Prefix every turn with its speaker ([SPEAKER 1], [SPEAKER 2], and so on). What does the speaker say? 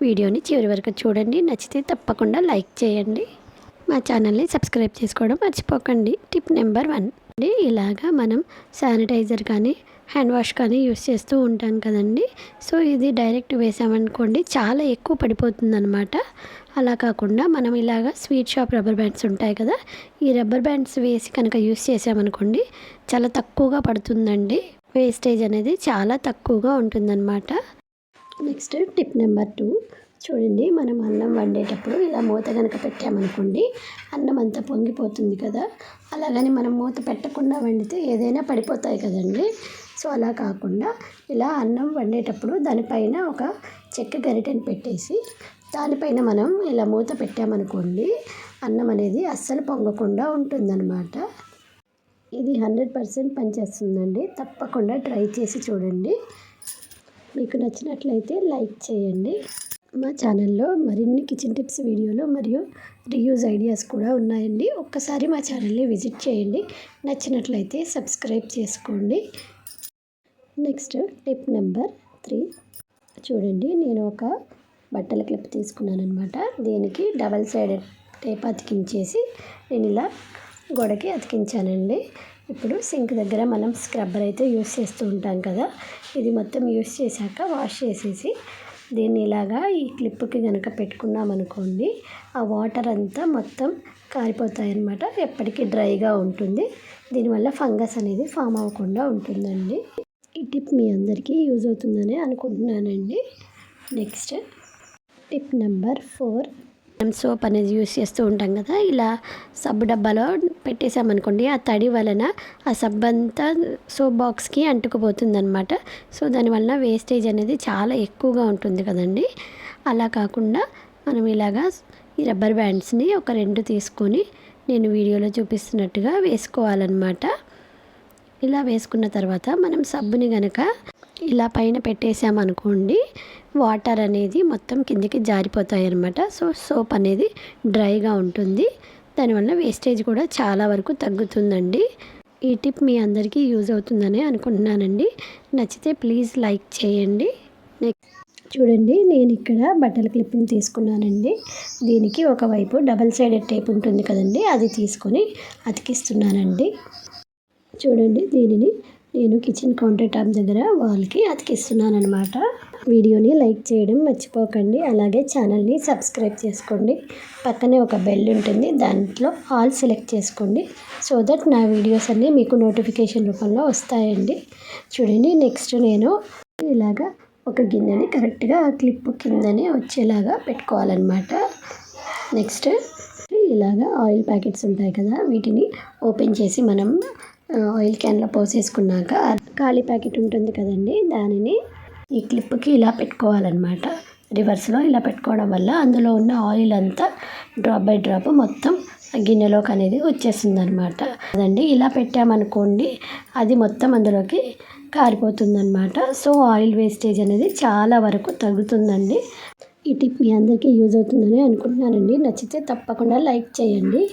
[SPEAKER 1] వీడియోని చివరి వరకు చూడండి. నచ్చితే తప్పకుండా లైక్ చేయండి. మా ఛానల్ని సబ్స్క్రైబ్ చేసుకోవడం మర్చిపోకండి. టిప్ నెంబర్ 1 ఇలాగా మనం శానిటైజర్ కానీ హ్యాండ్ వాష్ కానీ యూస్ చేస్తూ ఉంటాం కదండి. సో ఇది డైరెక్ట్ వేసామనుకోండి చాలా ఎక్కువ పడిపోతుంది అనమాట. అలా కాకుండా మనం ఇలాగా స్వీట్ షాప్ రబ్బర్ బ్యాండ్స్ ఉంటాయి కదా, ఈ రబ్బర్ బ్యాండ్స్ వేసి కనుక యూస్ చేసామనుకోండి చాలా తక్కువగా పడుతుందండి. వేస్టేజ్ అనేది చాలా తక్కువగా ఉంటుందన్నమాట. నెక్స్ట్ టిప్ నెంబర్ 2 చూడండి, మనం అన్నం వండేటప్పుడు ఇలా మూత కనుక పెట్టామనుకోండి అన్నం అంతా పొంగిపోతుంది కదా. అలాగని మనం మూత పెట్టకుండా వండితే ఏదైనా పడిపోతాయి కదండి. సో అలా కాకుండా ఇలా అన్నం వండేటప్పుడు దానిపైన ఒక చెక్క గరిటెని పెట్టేసి దానిపైన మనం ఇలా మూత పెట్టామనుకోండి అన్నం అనేది అస్సలు పొంగకుండా ఉంటుందన్నమాట. ఇది 100% పనిచేస్తుందండి. తప్పకుండా ట్రై చేసి చూడండి. మీకు నచ్చినట్లయితే లైక్ చేయండి. మా ఛానల్లో మరిన్ని కిచెన్ టిప్స్ వీడియోలు మరియు రీయూజ్ ఐడియాస్ కూడా ఉన్నాయండి. ఒక్కసారి మా ఛానల్ని విజిట్ చేయండి. నచ్చినట్లయితే సబ్స్క్రైబ్ చేసుకోండి. నెక్స్ట్ టిప్ నెంబర్ 3 చూడండి, నేను ఒక బట్టల క్లిప్ తీసుకున్నాను అనమాట. దీనికి డబల్ సైడెడ్ టేప్ అతికించేసి నేను ఇలా గోడకి అతికించానండి. ఇప్పుడు సింక్ దగ్గర మనం స్క్రబ్బర్ అయితే యూస్ చేస్తూ ఉంటాం కదా, ఇది మొత్తం యూస్ చేశాక వాష్ చేసేసి దీన్ని ఇలాగా ఈ క్లిప్కి కనుక పెట్టుకున్నామనుకోండి ఆ వాటర్ అంతా మొత్తం కారిపోతాయి అన్నమాట. ఎప్పటికీ డ్రైగా ఉంటుంది. దీనివల్ల ఫంగస్ అనేది ఫామ్ అవ్వకుండా ఉంటుందండి. ఈ టిప్ మీ అందరికీ యూజ్ అవుతుందని అనుకుంటున్నానండి. నెక్స్ట్ టిప్ నెంబర్ 4 మనం సోప్ అనేది యూస్ చేస్తూ ఉంటాం కదా, ఇలా సబ్బు డబ్బాలో పెట్టేసామనుకోండి ఆ తడి వలన ఆ సబ్బు అంతా సోప్ బాక్స్కి అంటుకుపోతుందన్నమాట. సో దానివల్ల వేస్టేజ్ అనేది చాలా ఎక్కువగా ఉంటుంది కదండి. అలా కాకుండా మనం ఇలాగా ఈ రబ్బర్ బ్యాండ్స్ని ఒక 2 తీసుకొని నేను వీడియోలో చూపిస్తున్నట్టుగా వేసుకోవాలన్నమాట. ఇలా వేసుకున్న తర్వాత మనం సబ్బుని కనుక ఇలా పైన పెట్టేసామనుకోండి వాటర్ అనేది మొత్తం కిందికి జారిపోతాయి అన్నమాట. సో సోప్ అనేది డ్రైగా ఉంటుంది. దానివల్ల వేస్టేజ్ కూడా చాలా వరకు తగ్గుతుందండి. ఈ టిప్ మీ అందరికీ యూజ్ అవుతుందని అనుకుంటున్నానండి. నచ్చితే ప్లీజ్ లైక్ చేయండి. నెక్స్ట్ చూడండి, నేను ఇక్కడ బట్టల క్లిప్ని తీసుకున్నానండి. దీనికి ఒకవైపు డబల్ సైడెడ్ టేప్ ఉంటుంది కదండి, అది తీసుకొని అతికిస్తున్నానండి. చూడండి, దీనిని నేను కిచెన్ కౌంటర్ టాప్ దగ్గర వాల్కి అతికిస్తున్నాను అనమాట. వీడియోని లైక్ చేయడం మర్చిపోకండి. అలాగే ఛానల్ని సబ్స్క్రైబ్ చేసుకోండి. పక్కనే ఒక బెల్ ఉంటుంది, దాంట్లో ఆల్ సెలెక్ట్ చేసుకోండి. సో దట్ నా వీడియోస్ అన్నీ మీకు నోటిఫికేషన్ రూపంలో వస్తాయండి. చూడండి, నెక్స్ట్ నేను ఇలాగా ఒక గిన్నెని కరెక్ట్గా ఆ క్లిప్ కిందనే వచ్చేలాగా పెట్టుకోవాలన్నమాట. నెక్స్ట్ ఇలాగా ఆయిల్ ప్యాకెట్స్ ఉంటాయి కదా, వీటిని ఓపెన్ చేసి మనం ఆయిల్ క్యాన్లో పోసేసుకున్నాక ఖాళీ ప్యాకెట్ ఉంటుంది కదండి, దానిని ఈ క్లిప్కి ఇలా పెట్టుకోవాలన్నమాట. రివర్స్లో ఇలా పెట్టుకోవడం వల్ల అందులో ఉన్న ఆయిల్ అంతా డ్రాప్ బై డ్రాప్ మొత్తం గిన్నెలోకి అనేది వచ్చేస్తుంది అనమాట. అదండి ఇలా పెట్టామనుకోండి అది మొత్తం అందులోకి కారిపోతుందన్నమాట. సో ఆయిల్ వేస్టేజ్ అనేది చాలా వరకు తగ్గుతుందండి. ఈ టిప్ మీ అందరికీ యూజ్ అవుతుందని అనుకుంటున్నానండి. నచ్చితే తప్పకుండా లైక్ చేయండి.